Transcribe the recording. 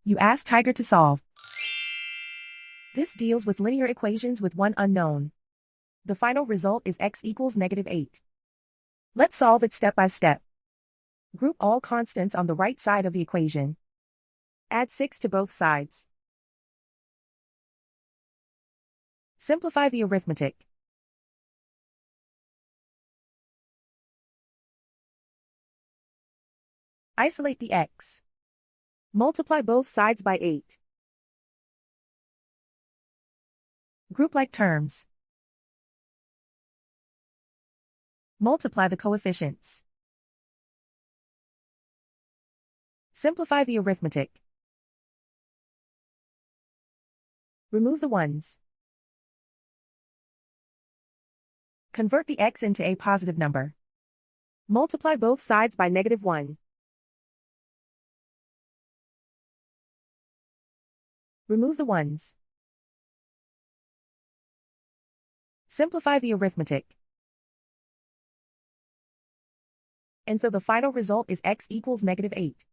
You ask Tiger to solve. This deals with linear equations with one unknown. The final result is x equals -8. Let's solve it step by step. Group all constants on the right side of the equation. Add 6 to both sides. Simplify the arithmetic. Isolate the x. Multiply both sides by 8. Group like terms. Multiply the coefficients. Simplify the arithmetic. Remove the ones. Convert the x into a positive number. Multiply both sides by -1. Remove the ones. Simplify the arithmetic. And so the final result is x equals -8.